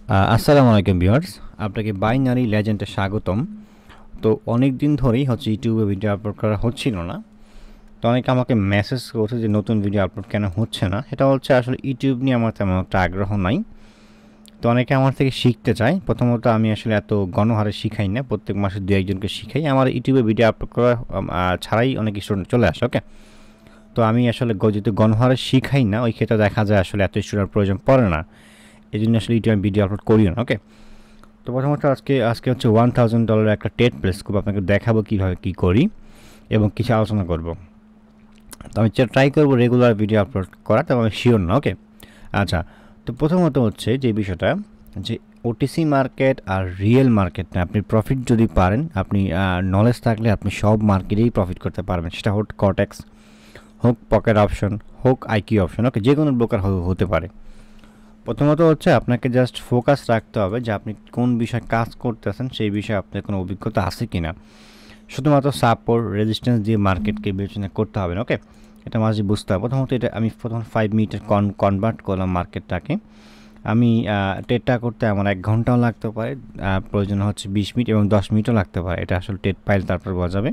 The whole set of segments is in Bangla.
আসসালামু আলাইকুম ভিউয়ার্স, আপনাকে বাইনারি লেজেন্ডে স্বাগতম। তো অনেক দিন ধরেই হচ্ছে ইউটিউবে ভিডিও আপলোড করা হচ্ছিল না। তো অনেকে আমাকে মেসেজ করছে যে নতুন ভিডিও আপলোড কেন হচ্ছে না। এটা হচ্ছে আসলে ইউটিউব নিয়ে আমার তেমন একটা আগ্রহ নাই। তো অনেকে আমার থেকে শিখতে চায়। প্রথমত আমি আসলে এত গণহারে শিখাই না, প্রত্যেক মাসে দু একজনকে শিখাই। আমার ইউটিউবে ভিডিও আপলোড করা ছাড়াই অনেক স্টুডেন্ট চলে আসে। ওকে, তো আমি আসলে যেহেতু গণহারে শিখাই না, ওই ক্ষেত্রে দেখা যায় আসলে এত স্টুডেন্ট প্রয়োজন পড়ে না। এই জন্য আসলে ইউটিউবে ভিডিও আপলোড করিও না। ওকে, তো প্রথমত আজকে আজকে হচ্ছে $1000 একটা টেট প্লেস খুব আপনাকে দেখাবো কীভাবে কী করি এবং কিছু আলোচনা করব। তো আমি ট্রাই করবো রেগুলার ভিডিও আপলোড করা, তবে আমি শিওর না। ওকে, আচ্ছা। তো প্রথমত হচ্ছে যে বিষয়টা, যে ওটিসি মার্কেট আর রিয়েল মার্কেট না, আপনি প্রফিট যদি পারেন, আপনি নলেজ থাকলে আপনি সব মার্কেটেই প্রফিট করতে পারবেন। সেটা হোক কটেক্স, হোক পকেট অপশন, হোক আইকিউ অপশন। ওকে, যে কোনো ব্রোকার হতে পারে। প্রথমত হচ্ছে আপনাকে জাস্ট ফোকাস রাখতে হবে যে আপনি কোন বিষয়ে কাজ করতেছেন, সেই বিষয়ে আপনার কোনো অভিজ্ঞতা আছে কি না। শুধুমাত্র সাপোর্ট রেজিস্ট্যান্স দিয়ে মার্কেটকে বিবেচনা করতে হবে না। ওকে, এটা মাঝে বুঝতে হবে। প্রথমত এটা আমি প্রথম 5 মিনিটের কনভার্ট করলাম মার্কেটটাকে। আমি টেটটা করতে আমার 1 ঘন্টাও লাগতে পারে, প্রয়োজন হচ্ছে 20 মিনিট এবং 10 মিনিটও লাগতে পারে। এটা আসলে টেট পাইল তারপর বোঝাবে।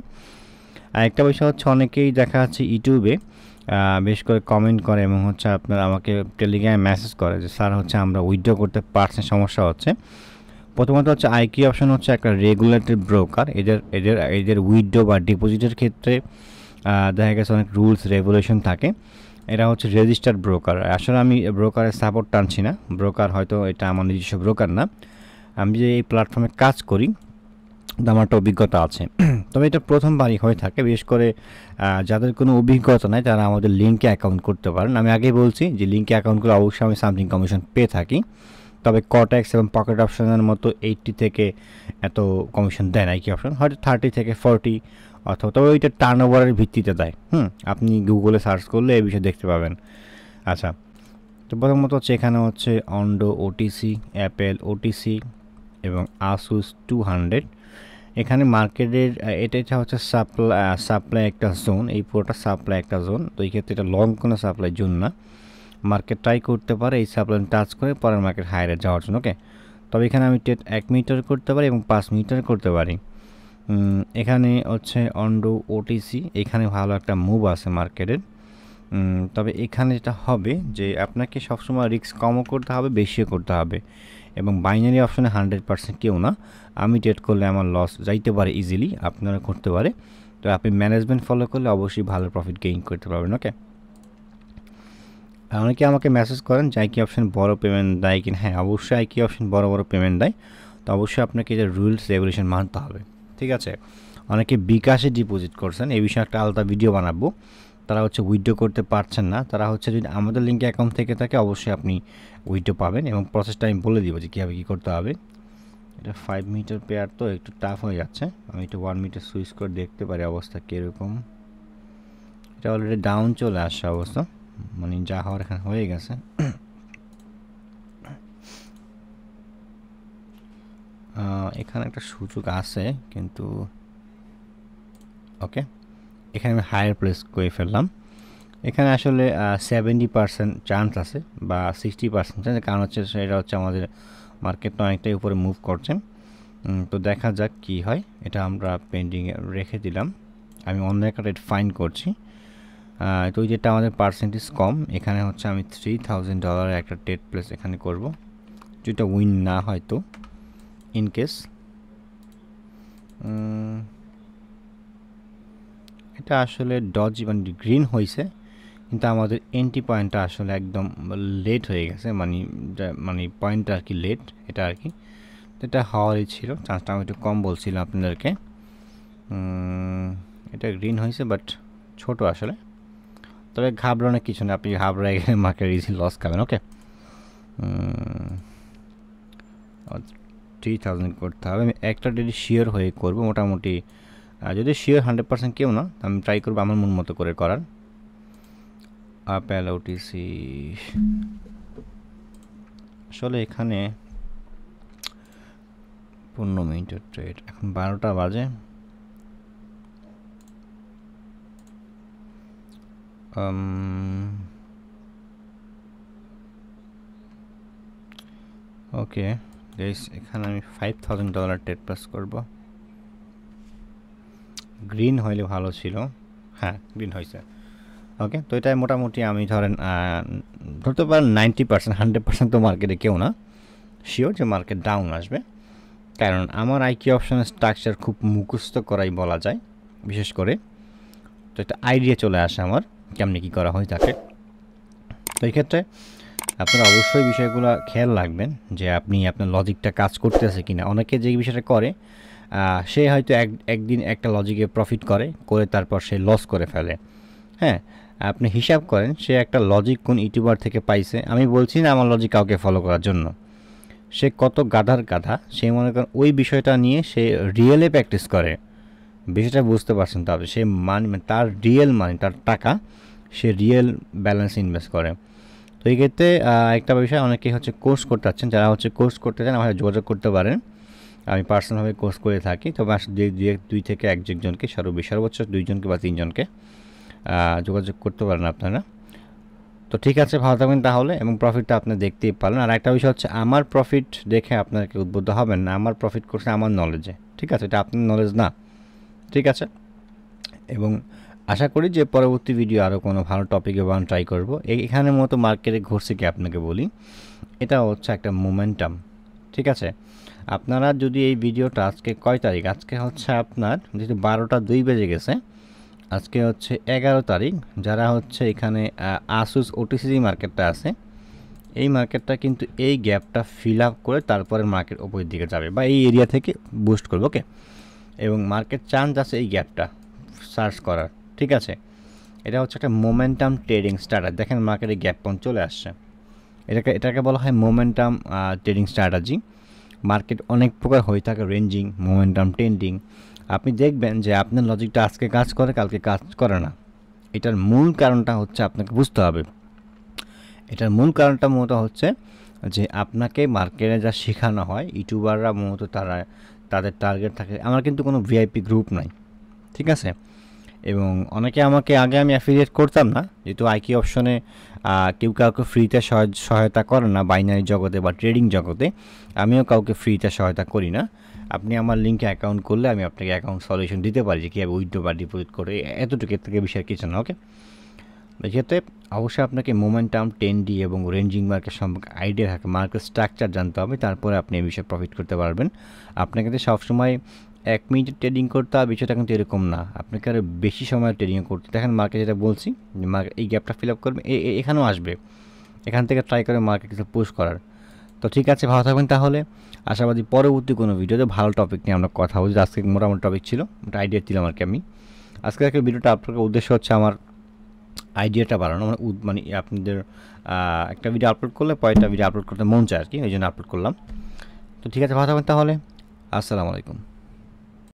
আরেকটা বিষয় হচ্ছে অনেকেই দেখা যাচ্ছে ইউটিউবে বেশ করে কমেন্ট করে এবং হচ্ছে আপনার আমাকে টেলিগ্রামে মেসেজ করে যে স্যার হচ্ছে আমরা উইথড্র করতে পারছি, সমস্যা হচ্ছে। প্রথমত হচ্ছে আইকিউ অপশন হচ্ছে একটা রেগুলেটেড ব্রোকার। এদের এদের এদের উইথড্র বা ডিপোজিটের ক্ষেত্রে দেখা গেছে অনেক রুলস রেগুলেশন থাকে। এরা হচ্ছে রেজিস্টার্ড ব্রোকার। আসলে আমি ব্রোকারের সাপোর্ট টানছি না, ব্রোকার হয়তো এটা আমার নিজস্ব ব্রোকার না। আমি যে এই প্ল্যাটফর্মে কাজ করি, আমার একটা অভিজ্ঞতা আছে। তবে এটা প্রথমবারই হয়ে থাকে। বিশেষ করে যাদের কোনো অভিজ্ঞতা নাই তারা আমাদের লিঙ্কে অ্যাকাউন্ট করতে পারেন। আমি আগেই বলছি যে লিঙ্কে অ্যাকাউন্ট করে অবশ্যই আমি সামথিং কমিশন পেয়ে থাকি। তবে কটেক্স এবং পকেট অপশনের মতো 80 থেকে এত কমিশন দেয় না। কি অপশন হয়তো 30 থেকে 40, অথবা তবে ওইটা টার্ন ওভারের ভিত্তিতে দেয়। আপনি গুগলে সার্চ করলে এই বিষয়ে দেখতে পাবেন। আচ্ছা, তো প্রথমত হচ্ছে এখানে হচ্ছে অন্ডো ওটিসি, অ্যাপেল ওটিসি এবং আসুস 200। এখানে মার্কেটের এটা হচ্ছে সাপ্লাই একটা জোন। এই পুরোটা সাপ্লাই একটা জোন। তো এই ক্ষেত্রে এটা লং কোনো সাপ্লাই জোন না। মার্কেট ট্রাই করতে পারে এই সাপ্লাই টাচ করে পরের মার্কেট হায়ারে যাওয়ার জন্য। ওকে, তবে এখানে আমি টেট 1 মিনিটের করতে পারি এবং 5 মিনিটের করতে পারি। এখানে হচ্ছে অন্ডো ওটিসি, এখানে ভালো একটা মুভ আছে মার্কেটের। তবে এখানে যেটা হবে যে আপনাকে সবসময় রিস্ক কমও করতে হবে, বেশিও করতে হবে। এবং বাইনারি অপশনে 100% কেউ না। আমি ট্রেড করলে আমার লস যাইতে পারে ইজিলি, আপনারা করতে পারে। তো আপনি ম্যানেজমেন্ট ফলো করলে অবশ্যই ভালো প্রফিট গেইন করতে পারবেন। ওকে, অনেকে আমাকে মেসেজ করেন যে আইকি অপশন বড় পেমেন্ট দেয় কিনা। হ্যাঁ, অবশ্যই আইকি অপশন বড় বড় পেমেন্ট দেয়। তো অবশ্যই আপনাকে যে রুলস রেগুলেশন মানতে হবে। ঠিক আছে, অনেকে বিকাশে ডিপোজিট করছেন, এই বিষয়ে একটা আলাদা ভিডিও বানাবো। তারা হচ্ছে উইথড্র করতে পারছেন না, তারা হচ্ছে যদি আমাদের লিঙ্কে অ্যাকাউন্ট থেকে থাকে অবশ্যই আপনি উইথড্র পাবেন এবং প্রসেসটা আমি বলে দিব যে কীভাবে কী করতে হবে। এটা 5 মিনিটের পেয়ার তো একটু টাফ হয়ে যাচ্ছে। আমি একটু 1 মিনিটে সুইচ করে দেখতে পারি অবস্থা কীরকম। এটা অলরেডি ডাউন চলে আসছে অবস্থা, মানে যা হওয়ার এখানে হয়ে গেছে। এখানে একটা সুযোগ আছে কিন্তু ওকে, এখানে আমি হায়ার প্লেস করে ফেললাম। এখানে আসলে 70% চান্স আছে বা 60% চান্স, কারণ হচ্ছে সেটা হচ্ছে আমাদের মার্কেটটা অনেকটাই উপরে মুভ করছে। তো দেখা যাক কি হয়। এটা আমরা পেন্ডিংয়ে রেখে দিলাম। আমি অন্য একটা রেট ফাইন্ড করছি। তো ওই যেটা আমাদের পার্সেন্টেজ কম, এখানে হচ্ছে আমি $3000 একটা টেট প্লেস এখানে করব, যেটা উইন না হয় তো ইন কেস। এটা আসলে ডজ মানে গ্রিন হয়েছে, কিন্তু আমাদের এন্ট্রি পয়েন্টটা আসলে একদম লেট হয়ে গেছে, মানে পয়েন্টটা আর কি লেট, এটা আর কি। তো এটা হওয়ারই ছিল, চান্সটা আমি একটু কম বলছিলাম আপনাদেরকে। এটা গ্রিন হয়েছে বাট ছোট আসলে। তবে ঘাবড়ানোর কিছু না, আপনি ঘাবড়ায় গেলে মার্কেট ইজি লস খাবেন। ওকে, 3000 করতে হবে। আমি একটা ডেলি শিওর হয়ে করবো মোটামুটি। যদি শিওর 100% কেউ না, আমি ট্রাই করবো আমার মন মতো করে করার। আপেল ওটিসি আসলে এখানে 15 মিনিটের ট্রেড, এখন 12টা বাজে। ওকে গাইস, এখানে আমি $5000 ট্রেড প্লেস করব। গ্রিন হইলে ভালো ছিল। হ্যাঁ, গ্রিন হয়েছে। ওকে, তো এটা মোটামুটি আমি ধরেন ধরতে পারেন 90%, 100% তো মার্কেটে কেউ না শিওর যে মার্কেট ডাউন আসবে, কারণ আমার আইকিউ অপশনের স্ট্রাকচার খুব মুখস্থ করাই বলা যায় বিশেষ করে। তো একটা আইডিয়া চলে আসে আমার কেমনি কী করা হয় থাকে। তো এই ক্ষেত্রে আপনারা অবশ্যই বিষয়গুলো খেয়াল রাখবেন যে আপনি আপনার লজিকটা কাজ করতেছে কিনা। অনেকে যে বিষয়টা করে সে হয়তো একদিন একটা লজিকে প্রফিট করে তারপর সে লস করে ফেলে। হ্যাঁ, আপনি হিসাব করেন সে একটা লজিক কোন ইউটিউবার থেকে পাইছে। আমি বলছি না আমার লজিক কাউকে ফলো করার জন্য, সে কত গাধার গাধা, সে মনে করেন ওই বিষয়টা নিয়ে সে রিয়েলে প্র্যাকটিস করে। বিষয়টা বুঝতে পারছেন তো আপনি, সে তার রিয়েল মানি, তার টাকা সে রিয়েল ব্যালেন্স ইনভেস্ট করে। তো এই ক্ষেত্রে একটা বিষয়, অনেকেই হচ্ছে কোর্স করতে চাচ্ছেন, যারা হচ্ছে কোর্স করতে চান আমার যোগাযোগ করতে পারেন। আমি পার্সোনালভাবে কোর্স করে থাকি, তবে আসলে দুই থেকে একজনকে সর্বোচ্চ 2জনকে বা 3জনকে যোগাযোগ করতে পারেন আপনারা। তো ঠিক আছে, ভালো থাকবেন তাহলে, এবং প্রফিটটা আপনি দেখতেই পারলেন। আর একটা বিষয় হচ্ছে আমার প্রফিট দেখে আপনাকে উদ্বুদ্ধ হবেন না, আমার প্রফিট করছে আমার নলেজে, ঠিক আছে, এটা আপনার নলেজ না, ঠিক আছে। এবং আশা করি যে পরবর্তী ভিডিও আরও কোনো ভালো টপিকে বানানো ট্রাই করবো। এখানের মতো মার্কেটে ঘুরছে কি আপনাকে বলি, এটা হচ্ছে একটা মোমেন্টাম, ঠিক আছে। আপনারা যদি এই ভিডিওটা আজকে কয় তারিখ, আজকে হচ্ছে আপনার যেহেতু 12টা 2 বেজে গেছে, আজকে হচ্ছে 11 তারিখ। যারা হচ্ছে এখানে আসুস ওটিসি মার্কেটটা আছে, এই মার্কেটটা কিন্তু এই গ্যাপটা ফিল আপ করে তারপরে মার্কেট ওপরের দিকে যাবে বা এই এরিয়া থেকে বুস্ট করবে, ওকে। এবং মার্কেট চান্স আছে এই গ্যাপটা সার্চ করার, ঠিক আছে। এটা হচ্ছে একটা মোমেন্টাম ট্রেডিং স্ট্র্যাটেজি। দেখেন মার্কেটে গ্যাপ পয়েন্ট চলে আসছে, এটাকে বলা হয় মোমেন্টাম ট্রেডিং স্ট্র্যাটেজি। মার্কেট অনেক প্রকার হয়ে থাকে, রেঞ্জিং, মোমেন্টাম, ট্রেন্ডিং। আপনি দেখবেন যে আপনার লজিকটা আজকে কাজ করে, কালকে কাজ করে না। এটার মূল কারণটা হচ্ছে আপনাকে বুঝতে হবে। এটার মূল কারণটা মূলত হচ্ছে যে আপনাকে মার্কেটে যা শেখানো হয়, ইউটিউবাররা মূলত তাদের টার্গেট থাকে। আমার কিন্তু কোনো ভিআইপি গ্রুপ নাই, ঠিক আছে। এবং অনেকে আমাকে আগে আমি অ্যাফিলিয়েট করতাম না, যেহেতু আইকিউ অপশনে কেউ কাউকে ফ্রিতে সহায়তা করে না বাইনারি জগতে বা ট্রেডিং জগতে। আমিও কাউকে ফ্রিতে সহায়তা করি না। আপনি আমার লিঙ্কে অ্যাকাউন্ট করলে আমি আপনাকে অ্যাকাউন্ট সলিউশন দিতে পারি যে কীভাবে উইথড্র বা ডিপোজিট করে, এতটুকু থেকে বিষয় কিছু না, ওকে। এক্ষেত্রে অবশ্যই আপনাকে মোমেন্টাম, টেন্ডি এবং রেঞ্জিং মার্কেট সম্পর্কে আইডিয়া থাকে, মার্কেট স্ট্রাকচার জানতে হবে, তারপরে আপনি এই বিষয়ে প্রফিট করতে পারবেন। আপনাকে কিন্তু সবসময় 1 মিনিট ট্রেডিং করতে হবে, বিষয়টা কিন্তু এরকম না, আপনাকে আরও বেশি সময় ট্রেডিং করতে। দেখেন মার্কেট যেটা বলছি, মার্কেট এই গ্যাপটা ফিল আপ করবে, এখানেও আসবে, এখান থেকে ট্রাই করে মার্কেট কিছু পুশ করার। তো ঠিক আছে, ভালো থাকবেন তাহলে। আশাবাদী পরবর্তী কোনো ভিডিওতে ভালো টপিক নিয়ে আমরা কথা বলছি। আজকে মোটামুটি টপিক ছিল, একটা আইডিয়া দিলাম আর কি আমি। আজকে একটা ভিডিওটা আপনার উদ্দেশ্য হচ্ছে আমার আইডিয়াটা বাড়ানো, মানে আপনাদের একটা ভিডিও আপলোড করলে পরেরটা ভিডিও আপলোড করতে মন চায় আর কি, ওই জন্য আপলোড করলাম। তো ঠিক আছে, ভালো থাকবেন তাহলে, আসসালামু আলাইকুম।